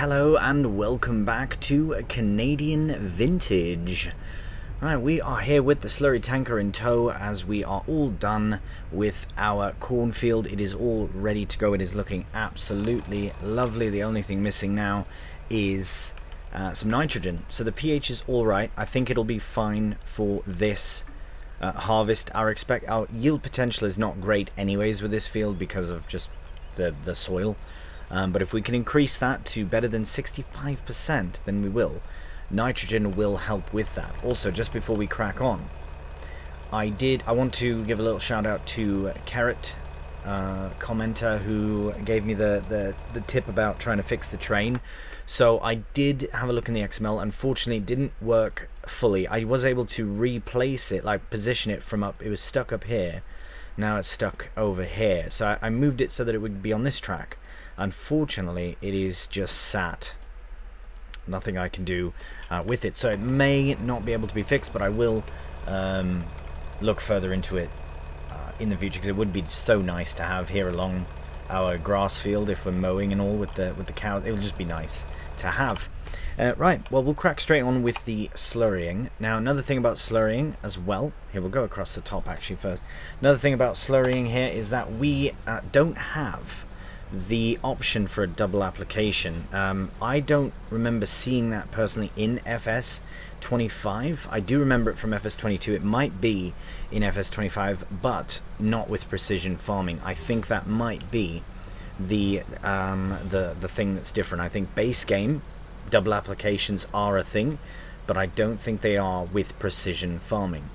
Hello and welcome back to Canadian Vintage. Right, we are here with the slurry tanker in tow as we are all done with our cornfield. It is all ready to go. It is looking absolutely lovely. The only thing missing now is some nitrogen. So the pH is alright. I think it'll be fine for this harvest. Our yield potential is not great anyways with this field because of just the soil. But if we can increase that to better than 65%, then we will. Nitrogen will help with that. Also, just before we crack on, I want to give a little shout out to Carrot, commenter, who gave me the tip about trying to fix the train. So I did have a look in the XML. Unfortunately, it didn't work fully. I was able to replace it, like position it from up. It was stuck up here. Now it's stuck over here. So I moved it so that it would be on this track. Unfortunately, it is just sat. Nothing I can do with it, so it may not be able to be fixed, but I will look further into it in the future, because it would be so nice to have here along our grass field if we're mowing and all with the cows. It would just be nice to have. Right, well, we'll crack straight on with the slurrying. Now, another thing about slurrying as well, here we'll go across the top actually first. Another thing about slurrying here is that we don't have the option for a double application. I don't remember seeing that personally in FS25. I do remember it from FS22. It might be in FS25, but not with precision farming. I think that might be the thing that's different. I think base game double applications are a thing, but I don't think they are with precision farming,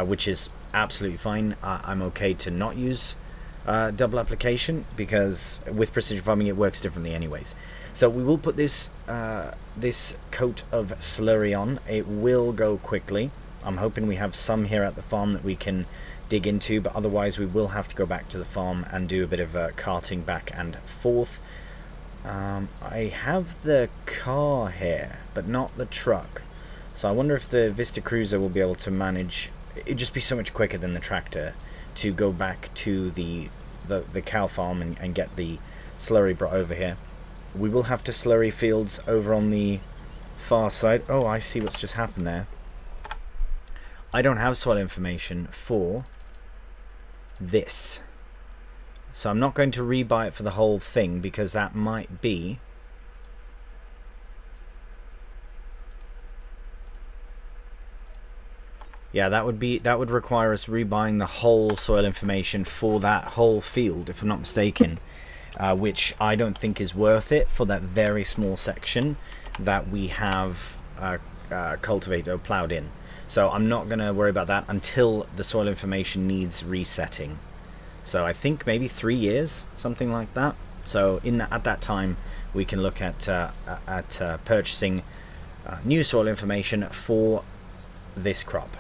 which is absolutely fine. I'm okay to not use double application, because with precision farming it works differently anyways. So we will put this this coat of slurry on. It will go quickly. I'm hoping we have some here at the farm that we can dig into, but otherwise we will have to go back to the farm and do a bit of carting back and forth. I have the car here but not the truck, so I wonder if the Vista Cruiser will be able to manage. It'd just be so much quicker than the tractor to go back to the cow farm and get the slurry brought over here. We will have to slurry fields over on the far side. Oh, I see what's just happened there. I don't have soil information for this, so I'm not going to rebuy it for the whole thing, because that might be that would require us rebuying the whole soil information for that whole field, if I'm not mistaken, which I don't think is worth it for that very small section that we have cultivated or plowed in. So I'm not going to worry about that until the soil information needs resetting. So I think maybe 3 years, something like that. So at that time we can look at purchasing new soil information for this crop.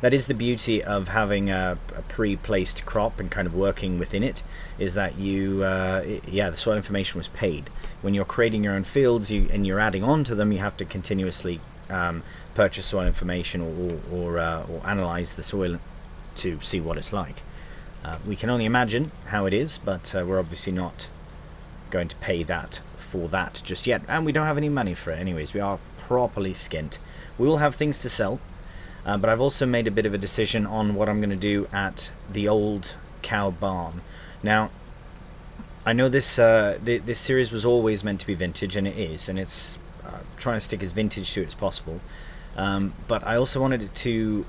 That is the beauty of having a pre-placed crop and kind of working within it, is that the soil information was paid. When you're creating your own fields and you're adding on to them, you have to continuously purchase soil information or analyze the soil to see what it's like. We can only imagine how it is, but we're obviously not going to pay that for that just yet, and we don't have any money for it anyways. We are properly skint. We will have things to sell. But I've also made a bit of a decision on what I'm going to do at the old cow barn. Now, I know this this series was always meant to be vintage, and it is, and it's trying to stick as vintage to it as possible. But I also wanted it to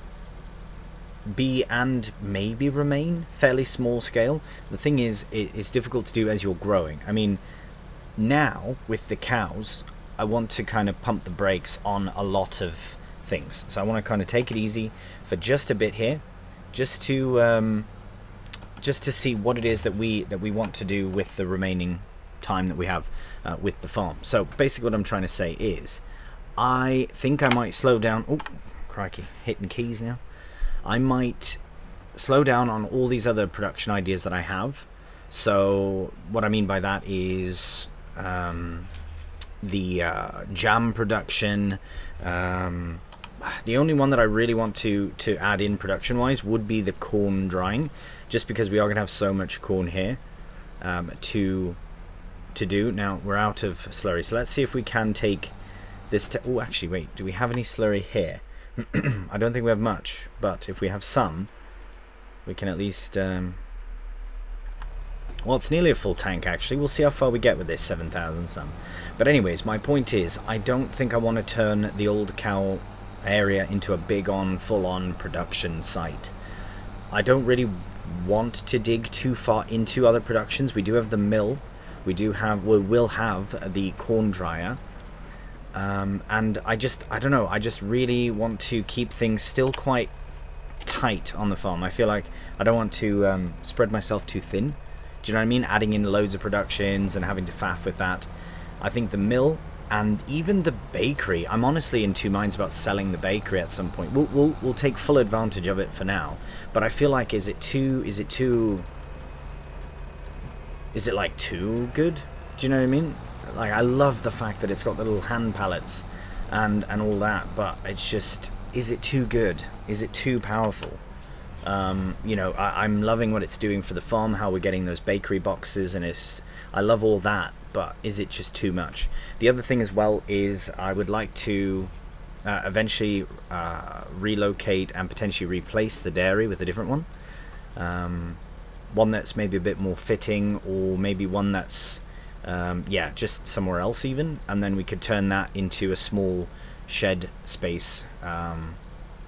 be, and maybe remain, fairly small scale. The thing is, it's difficult to do as you're growing. I mean, now with the cows, I want to kind of pump the brakes on a lot of things, so I want to kind of take it easy for just a bit here, just to see what it is that we want to do with the remaining time that we have with the farm. So basically what I'm trying to say is, I think I might slow down. Oh crikey, hitting keys now. I might slow down on all these other production ideas that I have. So what I mean by that is the jam production. The only one that I really want to add in production wise would be the corn drying, just because we are going to have so much corn here to to do. Now we're out of slurry, so let's see if we can take this. Oh, actually, wait. Do we have any slurry here? I don't think we have much, but if we have some, we can at least. Well, it's nearly a full tank actually. We'll see how far we get with this 7,000 some. But anyways, my point is, I don't think I want to turn the old cow area into a big on, full on production site. I don't really want to dig too far into other productions. We do have the mill. We will have the corn dryer. And I don't know, I just really want to keep things still quite tight on the farm. I feel like I don't want to spread myself too thin. Do you know what I mean? Adding in loads of productions and having to faff with that. I think the mill and even the bakery, I'm honestly in two minds about selling the bakery at some point. We'll take full advantage of it for now, but I feel like is it like too good? Do you know what I mean? Like, I love the fact that it's got the little hand pallets and all that, but it's just, is it too good? Is it too powerful? You know, I'm loving what it's doing for the farm, how we're getting those bakery boxes, and I love all that, but is it just too much? The other thing as well is I would like to eventually relocate and potentially replace the dairy with a different one. One that's maybe a bit more fitting, or maybe one that's yeah, just somewhere else even, and then we could turn that into a small shed space,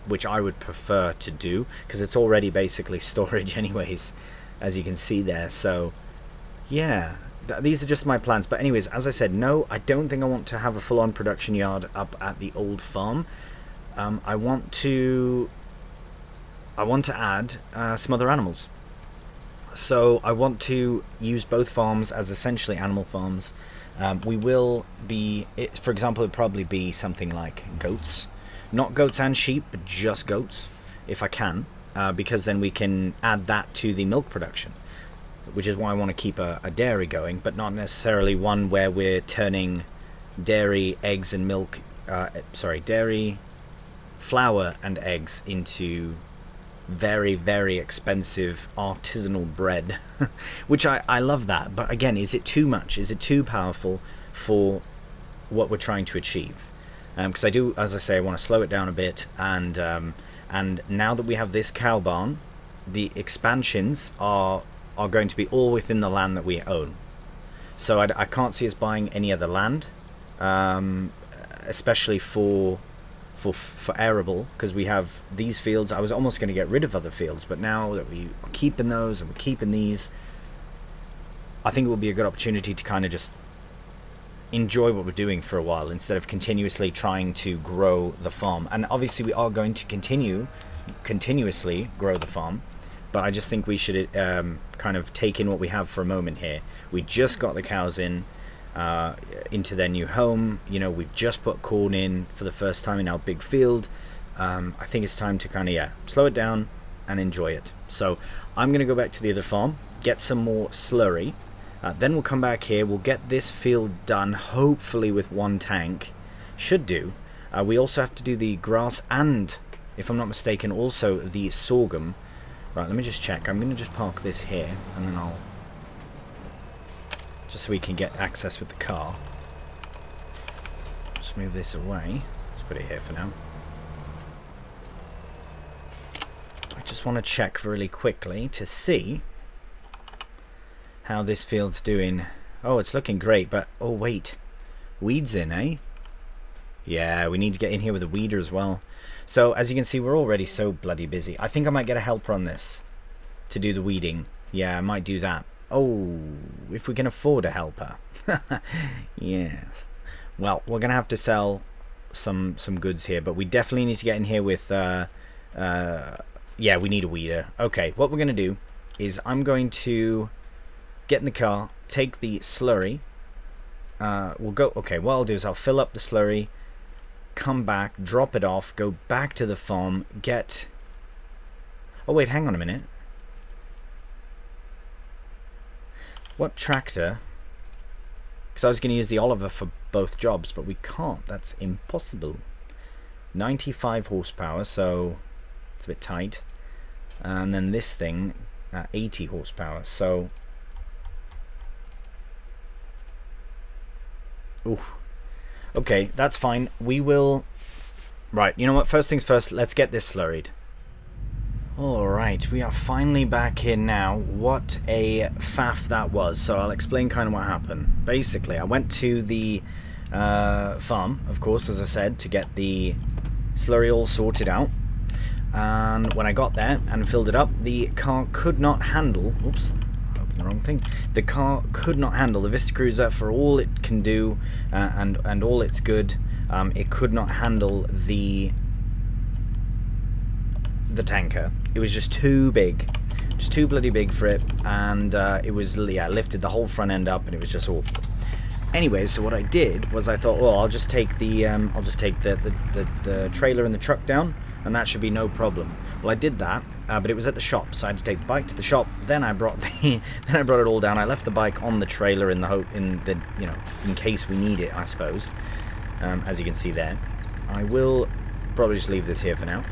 which I would prefer to do because it's already basically storage anyways, as you can see there. So yeah, these are just my plans. But anyways, as I said, no, I don't think I want to have a full-on production yard up at the old farm. I want to add some other animals. So I want to use both farms as essentially animal farms. We will be, for example, it would probably be something like goats. Not goats and sheep, but just goats, if I can, because then we can add that to the milk production, which is why I want to keep a dairy going, but not necessarily one where we're turning dairy, eggs and milk, dairy, flour and eggs into very, very expensive artisanal bread, which I love that. But again, is it too much? Is it too powerful for what we're trying to achieve? Because I do, as I say, I want to slow it down a bit, and now that we have this cow barn, the expansions are going to be all within the land that we own. So I can't see us buying any other land, especially for arable, because we have these fields. I was almost going to get rid of other fields, but now that we are keeping those and we're keeping these, I think it will be a good opportunity to kind of just enjoy what we're doing for a while instead of continuously trying to grow the farm. And obviously we are going to continuously grow the farm, but I just think we should kind of take in what we have for a moment here. We just got the cows into their new home. You know, we've just put corn in for the first time in our big field. I think it's time to kind of slow it down and enjoy it. So I'm gonna go back to the other farm, get some more slurry. Then we'll come back here, we'll get this field done, hopefully with one tank. Should do. We also have to do the grass and, if I'm not mistaken, also the sorghum. Right, let me just check. I'm going to just park this here, and then I'll... just so we can get access with the car. Just move this away. Let's put it here for now. I just want to check really quickly to see how this field's doing. Oh, it's looking great, but oh wait, weeds in, eh? Yeah, we need to get in here with a weeder as well. So as you can see, we're already so bloody busy. I think I might get a helper on this to do the weeding. Yeah, I might do that. Oh, if we can afford a helper. Yes. Well, we're gonna have to sell some goods here, but we definitely need to get in here with yeah, we need a weeder. Okay, what we're gonna do is I'm going to get in the car, take the slurry. We'll go. Okay, what I'll do is I'll fill up the slurry, come back, drop it off, go back to the farm, get... Oh wait, hang on a minute. What tractor? Because I was going to use the Oliver for both jobs, but we can't. That's impossible. 95 horsepower, so it's a bit tight. And then this thing, 80 horsepower, so... Ooh. Okay, that's fine. We will... Right, you know what? First things first, let's get this slurried. Alright, we are finally back here now. What a faff that was. So I'll explain kind of what happened. Basically, I went to the farm, of course, as I said, to get the slurry all sorted out. And when I got there and filled it up, the car could not handle... Oops, I opened the wrong thing. The car could not handle the Vista Cruiser for all it can do and all it's good. It could not handle the tanker. It was just too big, just too bloody big for it, and it was, yeah, lifted the whole front end up, and it was just awful. Anyway, so what I did was I thought, well, I'll just take the trailer and the truck down, and that should be no problem. Well, I did that, but it was at the shop, so I had to take the bike to the shop. Then I brought it all down. I left the bike on the trailer in case we need it, I suppose. As you can see there, I will probably just leave this here for now.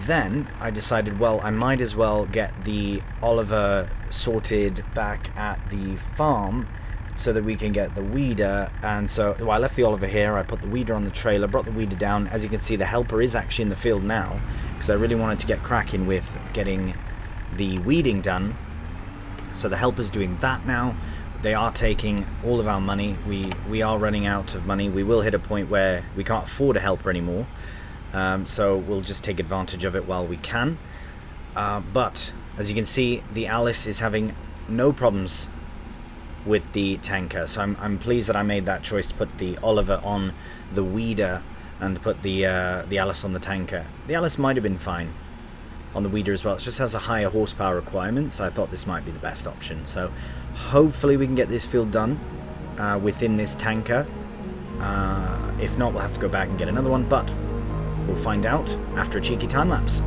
Then I decided, well, I might as well get the Oliver sorted back at the farm so that we can get the weeder. And so, well, I left the Oliver here, I put the weeder on the trailer, brought the weeder down. As you can see, the helper is actually in the field now, because I really wanted to get cracking with getting the weeding done. So the helper's doing that now. They are taking all of our money. We are running out of money. We will hit a point where we can't afford a helper anymore. So we'll just take advantage of it while we can. But as you can see, the Alice is having no problems with the tanker. So I'm pleased that I made that choice to put the Oliver on the weeder and put the Alice on the tanker. The Alice might have been fine on the weeder as well. It just has a higher horsepower requirement, so I thought this might be the best option. So hopefully we can get this field done within this tanker. If not, we'll have to go back and get another one, but we'll find out after a cheeky time lapse.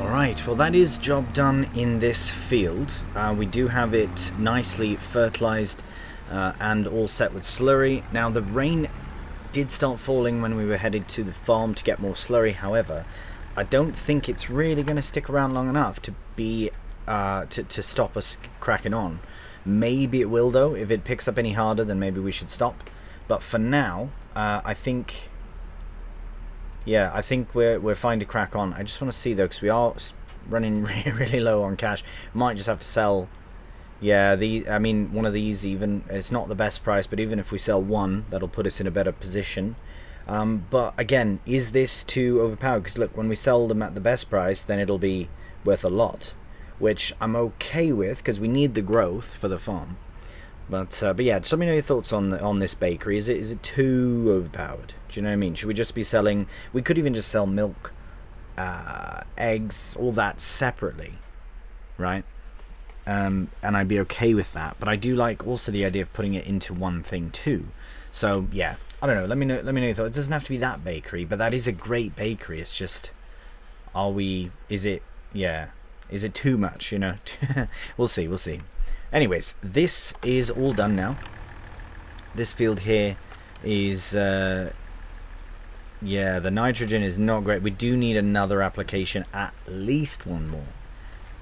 Right, well that is job done in this field. We do have it nicely fertilized and all set with slurry. Now the rain did start falling when we were headed to the farm to get more slurry. However, I don't think it's really going to stick around long enough to be to stop us cracking on. Maybe it will though. If it picks up any harder, then maybe we should stop. But for now, I think... Yeah, I think we're fine to crack on. I just want to see though, because we are running really low on cash. Might just have to sell. Yeah, I mean, one of these, even it's not the best price, but even if we sell one, that'll put us in a better position. But again, is this too overpowered? Because look, when we sell them at the best price, then it'll be worth a lot, which I'm okay with because we need the growth for the farm. But yeah, just let me know your thoughts on this bakery. Is it too overpowered? Do you know what I mean? Should we just be selling... We could even just sell milk, eggs, all that separately, right? And I'd be okay with that. But I do like also the idea of putting it into one thing too. So yeah, I don't know. Let me know your thoughts. It doesn't have to be that bakery, but that is a great bakery. It's just, is it too much? You know, we'll see. Anyways, this is all done now. This field here is, yeah, the nitrogen is not great. We do need another application, at least one more.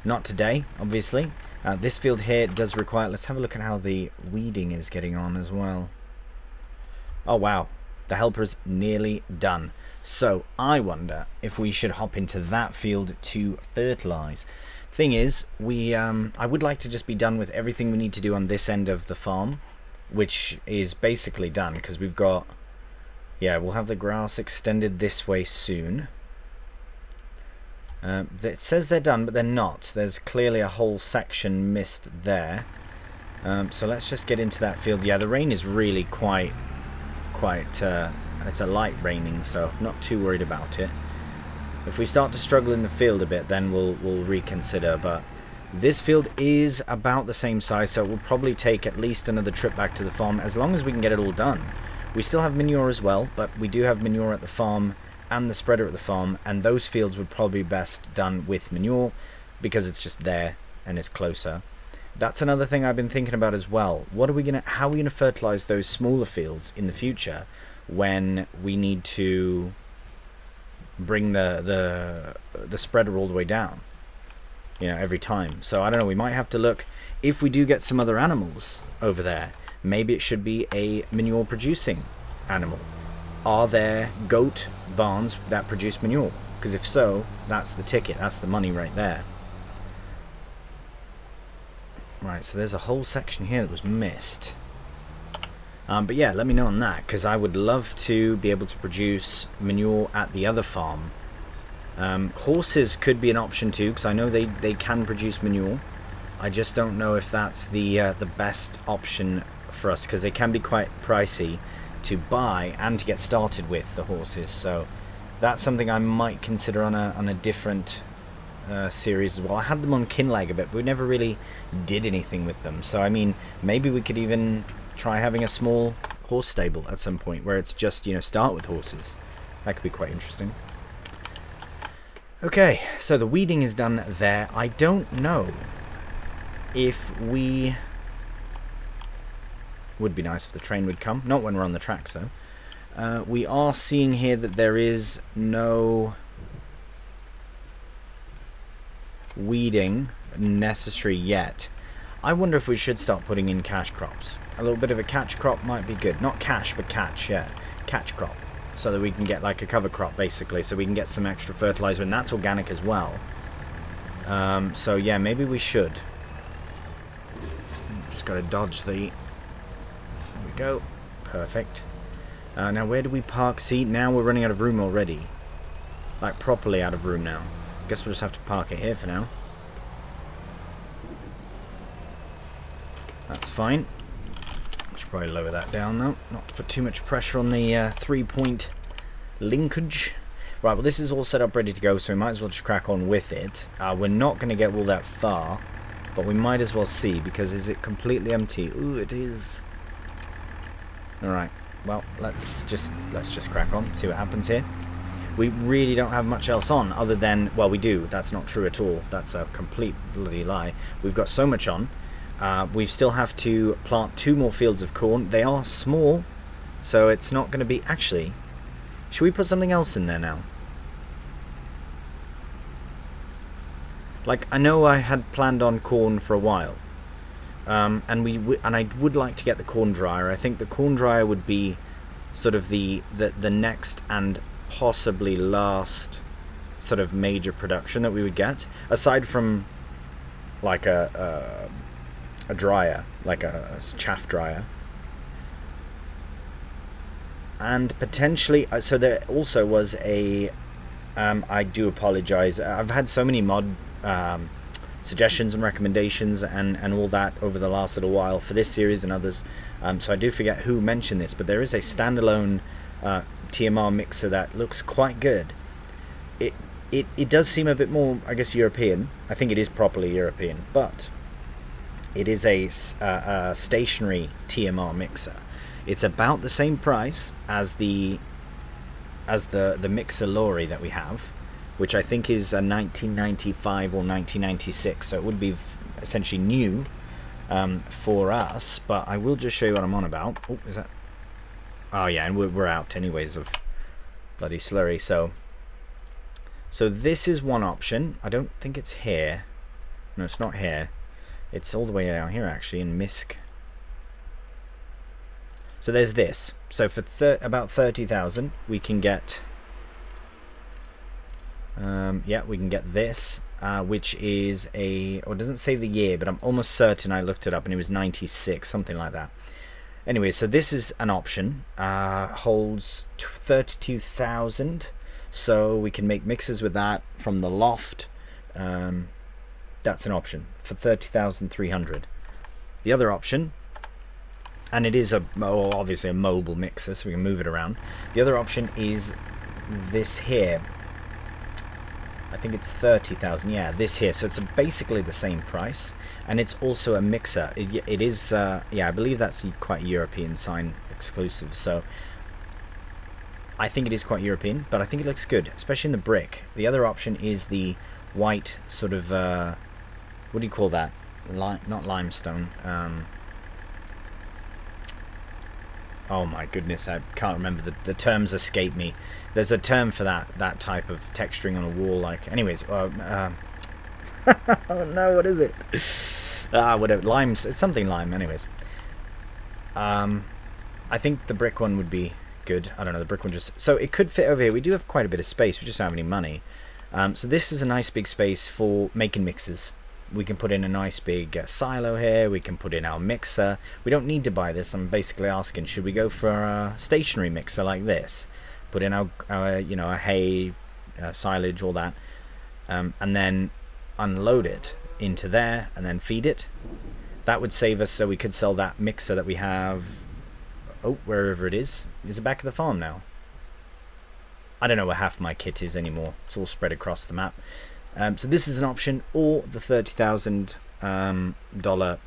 Not today, obviously. This field here does require... Let's have a look at how the weeding is getting on as well. Oh, wow. The helper's nearly done. So, I wonder if we should hop into that field to fertilize. Thing is, I would like to just be done with everything we need to do on this end of the farm, which is basically done, because we've got, yeah, we'll have the grass extended this way soon. It says they're done, but they're not. There's clearly a whole section missed there. So let's just get into that field. Yeah, the rain is really quite, it's a light raining, so not too worried about it. If we start to struggle in the field a bit, then we'll reconsider, but this field is about the same size, so it will probably take at least another trip back to the farm, as long as we can get it all done. We still have manure as well, but we do have manure at the farm and the spreader at the farm, and those fields would probably be best done with manure, because it's just there and it's closer. That's another thing I've been thinking about as well. How are we gonna fertilize those smaller fields in the future when we need to bring the spreader all the way down, you know, every time? So I don't know, we might have to look, if we do get some other animals over there, maybe it should be a manure producing animal. Are there goat barns that produce manure? Because if so, that's the ticket, that's the money right there. Right, so there's a whole section here that was missed. But yeah, let me know on that, because I would love to be able to produce manure at the other farm. Horses could be an option too, because I know they can produce manure. I just don't know if that's the best option for us, because they can be quite pricey to buy and to get started with, the horses. So that's something I might consider on a different series as well. I had them on Kinleg a bit, but we never really did anything with them. So I mean, maybe we could even try having a small horse stable at some point where it's just, you know, start with horses. That could be quite interesting. Okay, so the weeding is done there. I don't know if we... Would be nice if the train would come. Not when we're on the tracks, though. We are seeing here that there is no weeding necessary yet. I wonder if we should start putting in cash crops. A little bit of a catch crop might be good. Not cash, but catch, yeah. Catch crop. So that we can get like a cover crop, basically. So we can get some extra fertilizer, and that's organic as well. So yeah, maybe we should. Just got to dodge the... There we go. Perfect. Now where do we park? See, now we're running out of room already. Like properly out of room now. Guess we'll just have to park it here for now. That's fine. Should probably lower that down though, not to put too much pressure on the 3-point linkage. Right, well this is all set up ready to go, so we might as well just crack on with it. We're not going to get all that far, but we might as well see, because is it completely empty? Ooh, it is. Alright, well let's just crack on, see what happens here. We really don't have much else on other than, well, we do, that's not true at all, that's a complete bloody lie. We've got so much on. We still have to plant 2 more fields of corn. They are small, so it's not going to be... Actually, should we put something else in there now? Like, I know I had planned on corn for a while, and I would like to get the corn dryer. I think the corn dryer would be sort of the next and possibly last sort of major production that we would get, aside from like a dryer, like a chaff dryer. And potentially, so there also was a, I do apologize, I've had so many mod suggestions and recommendations and all that over the last little while for this series and others, so I do forget who mentioned this, but there is a standalone TMR mixer that looks quite good. It does seem a bit more, I guess, European. I think it is properly European, but it is a stationary TMR mixer. It's about the same price as the mixer Slurry that we have, which I think is a 1995 or 1996, so it would be essentially new for us. But I will just show you what I'm on about. Oh, is that? Oh yeah, and we're out anyways of bloody Slurry. So this is one option. I don't think it's here. No, it's not here. It's all the way down here actually in Misk. So there's this. So for about 30,000 we can get Yeah, we can get this, which is a, or it doesn't say the year, but I'm almost certain I looked it up and it was 96, something like that. Anyway, so this is an option, holds 32,000, so we can make mixers with that from the loft. That's an option for 30,300. The other option, and it is obviously a mobile mixer, so we can move it around. The other option is this here. I think it's 30,000. Yeah, this here. So it's basically the same price, and it's also a mixer. It is. Yeah, I believe that's quite European sign exclusive. So I think it is quite European, but I think it looks good, especially in the brick. The other option is the white sort of. What do you call that? Not limestone. Oh my goodness, I can't remember, the terms escape me. There's a term for that type of texturing on a wall, like, anyways, oh no, what is it? Whatever, limes, it's something lime, anyways. I think the brick one would be good. I don't know, the brick one just, so it could fit over here. We do have quite a bit of space, we just don't have any money. So this is a nice big space for making mixes. We can put in a nice big silo here. We can put in our mixer. We don't need to buy this. I'm basically asking, should we go for a stationary mixer like this? Put in our you know, a hay, silage, all that, and then unload it into there and then feed it. That would save us, so we could sell that mixer that we have. Oh, wherever it is. Is it back at the farm now? I don't know where half my kit is anymore. It's all spread across the map. So this is an option, or the $30,000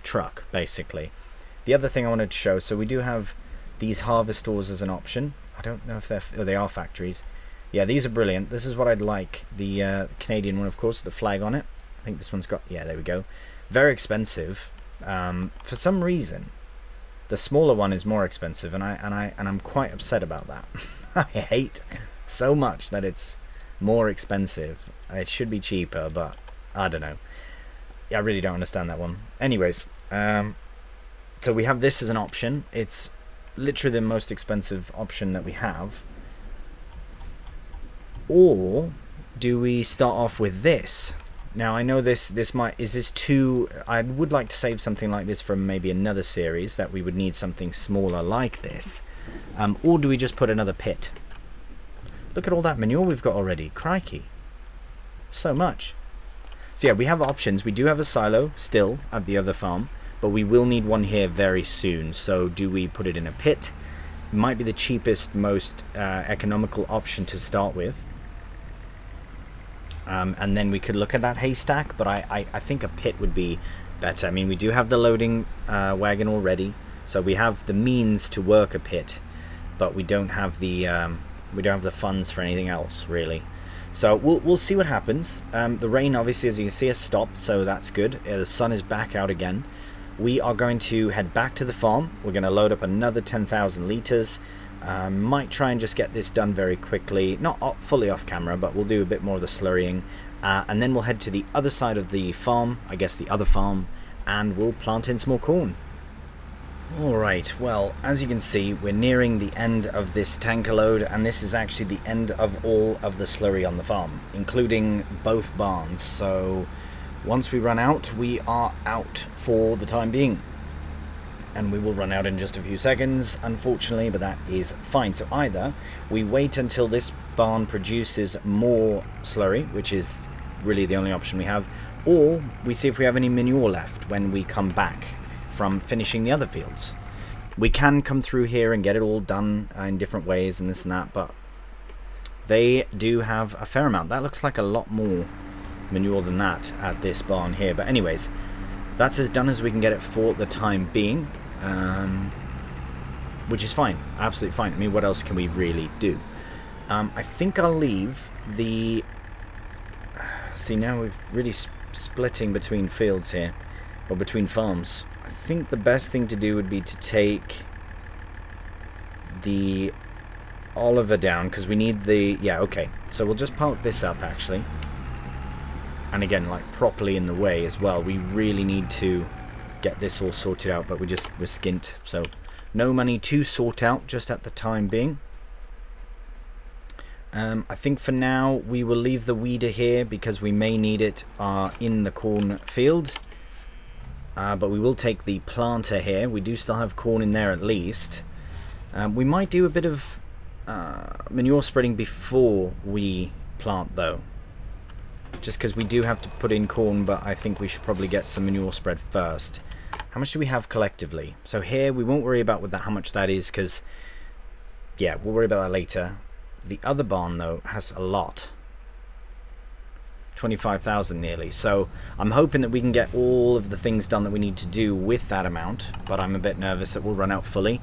truck, basically. The other thing I wanted to show, so we do have these harvest stores as an option. I don't know if they are factories. Yeah, these are brilliant. This is what I'd like. The Canadian one, of course, the flag on it. I think this one's got, yeah, there we go. Very expensive. For some reason, the smaller one is more expensive, and I'm quite upset about that. I hate so much that it's more expensive. It should be cheaper, but I don't know. I really don't understand that one. Anyways, so we have this as an option. It's literally the most expensive option that we have. Or do we start off with this? Now I know this might, is this too, I would like to save something like this from maybe another series that we would need something smaller like this. Or do we just put another pit? Look at all that manure we've got already. Crikey. So much. So yeah, we have options. We do have a silo still at the other farm, but we will need one here very soon. So do we put it in a pit? It might be the cheapest, most economical option to start with. And then we could look at that haystack, but I think a pit would be better. I mean, we do have the loading wagon already, so we have the means to work a pit, but we don't have the funds for anything else, really. So we'll see what happens. The rain, obviously, as you can see, has stopped, so that's good. The sun is back out again. We are going to head back to the farm. We're going to load up another 10,000 litres. Might try and just get this done very quickly. Not fully off camera, but we'll do a bit more of the slurrying. And then we'll head to the other side of the farm, I guess the other farm, and we'll plant in some more corn. Alright, well, as you can see, we're nearing the end of this tanker load, and this is actually the end of all of the slurry on the farm, including both barns. So once we run out, we are out for the time being. And we will run out in just a few seconds, unfortunately, but that is fine. So either we wait until this barn produces more slurry, which is really the only option we have, or we see if we have any manure left when we come back from finishing the other fields. We can come through here and get it all done in different ways and this and that, but they do have a fair amount. That looks like a lot more manure than that at this barn here. But anyways, that's as done as we can get it for the time being, which is fine, absolutely fine. I mean, what else can we really do? I think I'll leave the... See, now we're really splitting between fields here, or between farms. I think the best thing to do would be to take the Oliver down, because we need the... Yeah, okay. So we'll just park this up, actually. And again, like, properly in the way as well. We really need to get this all sorted out, but we're skint. So no money to sort out just at the time being. I think for now we will leave the weeder here because we may need it in the cornfield. But we will take the planter here. We do still have corn in there at least. We might do a bit of manure spreading before we plant though. Just because we do have to put in corn, but I think we should probably get some manure spread first. How much do we have collectively? So here, we won't worry about how much that is, because, yeah, we'll worry about that later. The other barn, though, has a lot. 25,000 nearly. So I'm hoping that we can get all of the things done that we need to do with that amount, but I'm a bit nervous that we'll run out fully.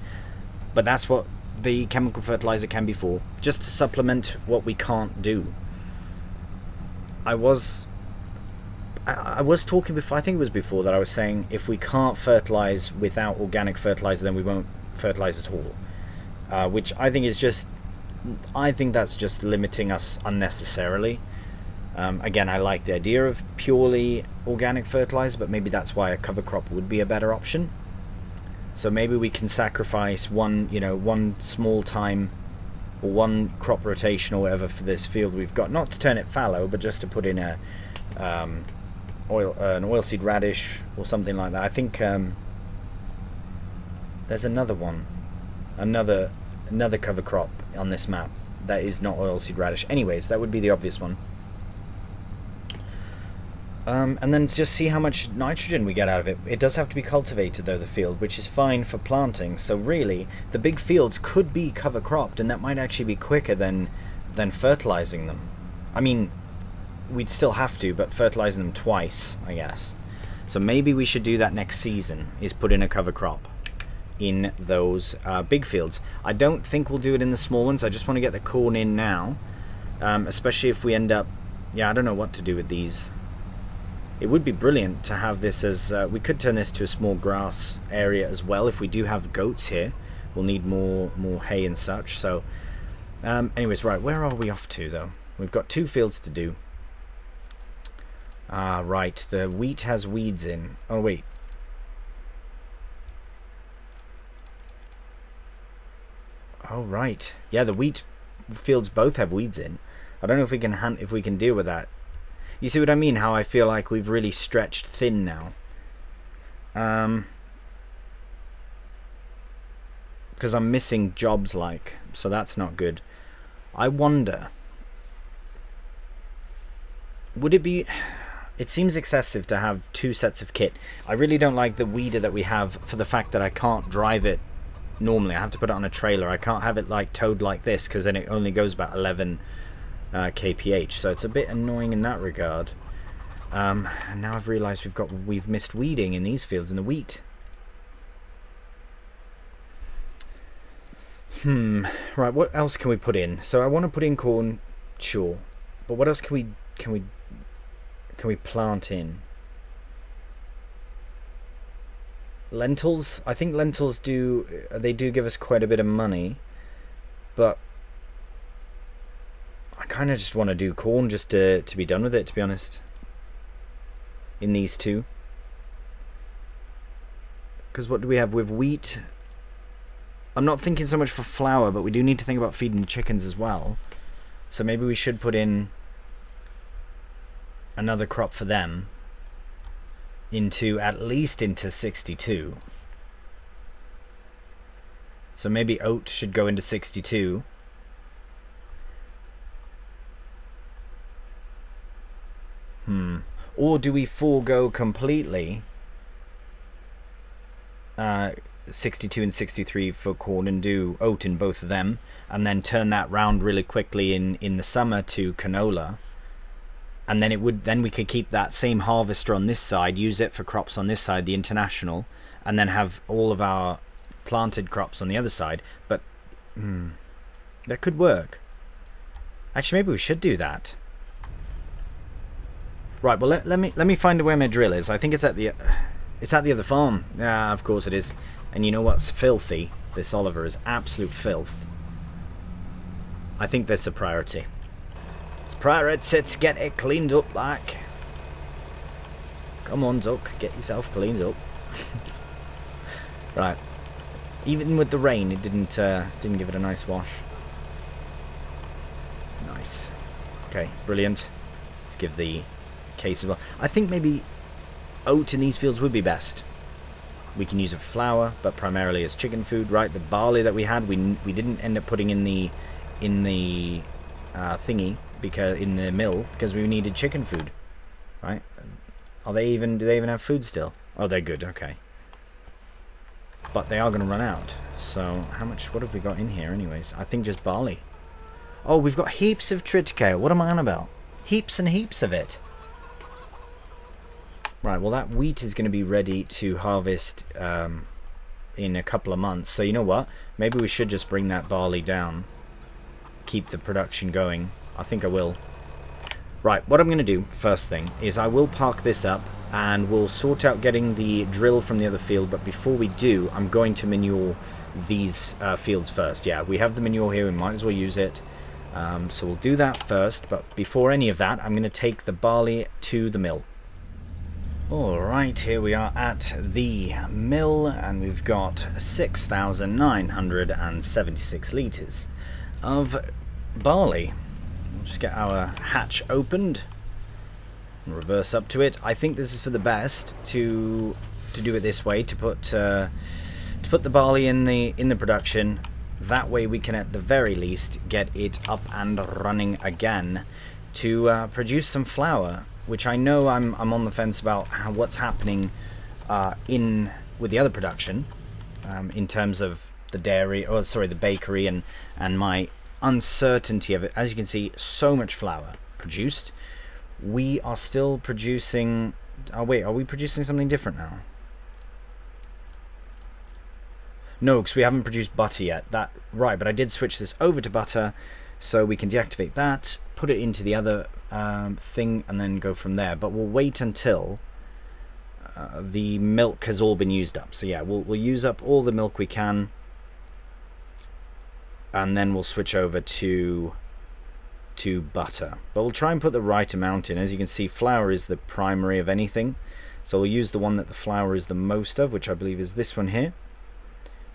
But that's what the chemical fertilizer can be for, just to supplement what we can't do. I was talking before, I think it was before, that I was saying if we can't fertilize without organic fertilizer, then we won't fertilize at all. Which I think is just, I think that's just limiting us unnecessarily. Again, I like the idea of purely organic fertilizer, but maybe that's why a cover crop would be a better option. So maybe we can sacrifice one small time, or one crop rotation or whatever for this field we've got, not to turn it fallow, but just to put in an oilseed radish or something like that. I think there's another one, another cover crop on this map that is not oilseed radish. Anyways, that would be the obvious one. And then just see how much nitrogen we get out of it. It does have to be cultivated though, the field, which is fine for planting. So really, the big fields could be cover cropped, and that might actually be quicker than fertilizing them. I mean, we'd still have to, but fertilizing them twice, I guess. So maybe we should do that next season, is put in a cover crop in those big fields. I don't think we'll do it in the small ones. I just want to get the corn in now, especially if we end up, yeah, I don't know what to do with these. It would be brilliant to have this as, we could turn this to a small grass area as well. If we do have goats here, we'll need more hay and such. So anyways, right, where are we off to though? We've got 2 fields to do. Right, the wheat has weeds in. Oh wait, oh right, yeah, the wheat fields both have weeds in. I don't know if we can deal with that. You see what I mean? How I feel like we've really stretched thin now. Because I'm missing jobs, so that's not good. I wonder, would it be... It seems excessive to have 2 sets of kit. I really don't like the weeder that we have, for the fact that I can't drive it normally. I have to put it on a trailer. I can't have it towed like this, because then it only goes about 11 kph, so it's a bit annoying in that regard. And now I've realized we've missed weeding in these fields in the wheat. Right, what else can we put in? So I want to put in corn, sure, but what else can we plant in? Lentils. I think lentils do give us quite a bit of money, but I kind of just want to do corn just to be done with it, to be honest, in these 2. Because what do we have with wheat? I'm not thinking so much for flour, but we do need to think about feeding the chickens as well. So maybe we should put in another crop for them, at least into 62. So maybe oat should go into 62. Or do we forego completely 62 and 63 for corn and do oat in both of them, and then turn that round really quickly in the summer to canola, and then we could keep that same harvester on this side, use it for crops on this side, the international, and then have all of our planted crops on the other side. But that could work. Actually, maybe we should do that. Right, well, let me find where my drill is. I think it's at the other farm. Yeah, of course it is. And you know what's filthy? This Oliver is absolute filth. I think that's a priority. It's priority to get it cleaned up, Come on, Duck, get yourself cleaned up. Right. Even with the rain, it didn't give it a nice wash. Nice. Okay, brilliant. Let's give the case as well. I think maybe oat in these fields would be best. We can use it for flour, but primarily as chicken food, right? The barley that we had, we didn't end up putting in the thingy, because in the mill, because we needed chicken food, right? Do they even have food still? Oh, they're good. Okay. But they are going to run out. So how much? What have we got in here, anyways? I think just barley. Oh, we've got heaps of triticale. What am I on about? Heaps and heaps of it. Right, well that wheat is going to be ready to harvest in a couple of months. So you know what? Maybe we should just bring that barley down. Keep the production going. I think I will. Right, what I'm going to do, first thing, is I will park this up and we'll sort out getting the drill from the other field. But before we do, I'm going to manure these fields first. Yeah, we have the manure here. We might as well use it. So we'll do that first. But before any of that, I'm going to take the barley to the mill. Alright, here we are at the mill, and we've got 6,976 litres of barley. We'll just get our hatch opened and reverse up to it. I think this is for the best to do it this way, to put the barley in the production. That way we can at the very least get it up and running again to produce some flour, which I know I'm on the fence about what's happening with the other production in terms of the dairy, or sorry, the bakery, and my uncertainty of it. As you can see, so much flour produced. We are still producing. Oh wait, are we producing something different now? No, because we haven't produced butter yet. Right, but I did switch this over to butter, so we can deactivate that, put it into the other thing, and then go from there. But we'll wait until the milk has all been used up. So yeah, we'll use up all the milk we can, and then we'll switch over to butter. But we'll try and put the right amount in. As you can see, flour is the primary of anything, so we'll use the one that the flour is the most of, which I believe is this one here.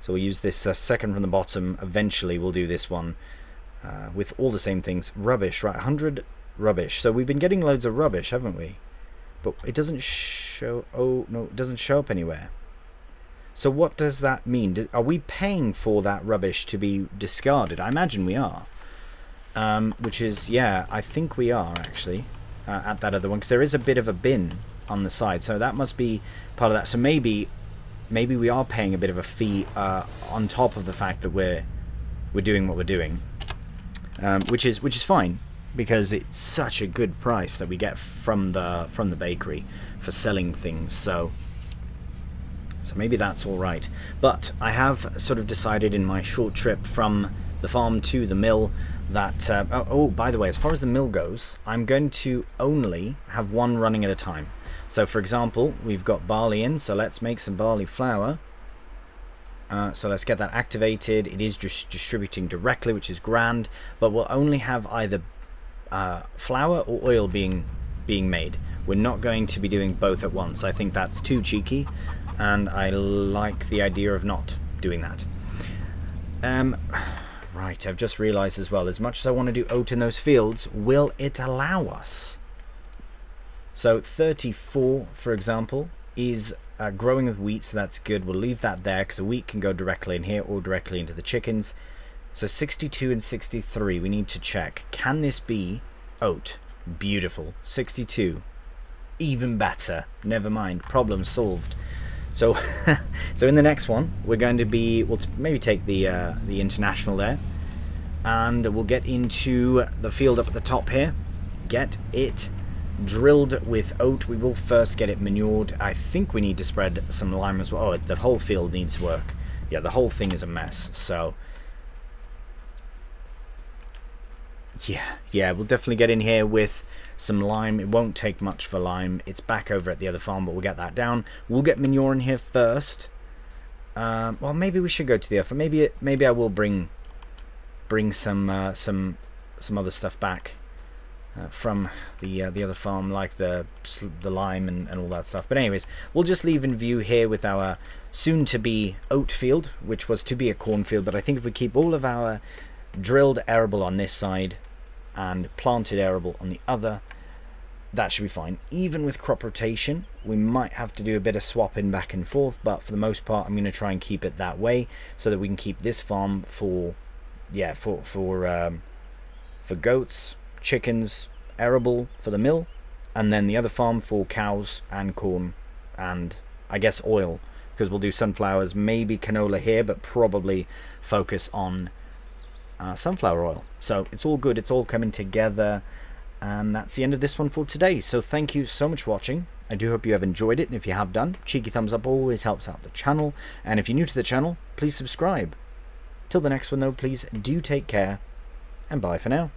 So we'll use this second from the bottom. Eventually we'll do this one with all the same things. Rubbish, right? 100 rubbish. So we've been getting loads of rubbish, haven't we? But it doesn't show. Oh no, it doesn't show up anywhere. So what does that mean? Are we paying for that rubbish to be discarded? I imagine we are. Which is, yeah, I think we are actually at that other one, because there is a bit of a bin on the side. So that must be part of that. So maybe we are paying a bit of a fee on top of the fact that we're doing what we're doing, which is fine, because it's such a good price that we get from the bakery for selling things. So maybe that's all right. But I have sort of decided in my short trip from the farm to the mill that oh, by the way, as far as the mill goes, I'm going to only have one running at a time. So for example, we've got barley in, so let's make some barley flour. So let's get that activated. It is just distributing directly, which is grand, but we'll only have either flour or oil being made. We're not going to be doing both at once. I think that's too cheeky, and I like the idea of not doing that. Right, I've just realized as well, as much as I want to do oat in those fields, will it allow us? So 34, for example, is growing with wheat, so that's good. We'll leave that there because the wheat can go directly in here or directly into the chickens. So 62 and 63, we need to check. Can this be oat? Beautiful. 62, even better. Never mind, problem solved. So, so in the next one, we're going to be, we'll maybe take the international there, and we'll get into the field up at the top here. Get it drilled with oat. We will first get it manured. I think we need to spread some lime as well. Oh, the whole field needs work. Yeah, the whole thing is a mess. So yeah, we'll definitely get in here with some lime. It won't take much for lime. It's back over at the other farm, but we'll get that down. We'll get manure in here first. Well, maybe we should go to the other. Maybe I will bring some other stuff back from the other farm, like the lime and all that stuff. But anyways, we'll just leave in view here with our soon-to-be oat field, which was to be a cornfield. But I think if we keep all of our drilled arable on this side, and planted arable on the other. That should be fine. Even with crop rotation, we might have to do a bit of swapping back and forth, but for the most part I'm going to try and keep it that way so that we can keep this farm for goats, chickens, arable for the mill, and then the other farm for cows and corn and I guess oil, because we'll do sunflowers, maybe canola here, but probably focus on sunflower oil. So it's all good, it's all coming together. And that's the end of this one for today. So thank you so much for watching. I do hope you have enjoyed it, and if you have done, cheeky thumbs up always helps out the channel. And if you're new to the channel, please subscribe. Till the next one though, please do take care, and bye for now.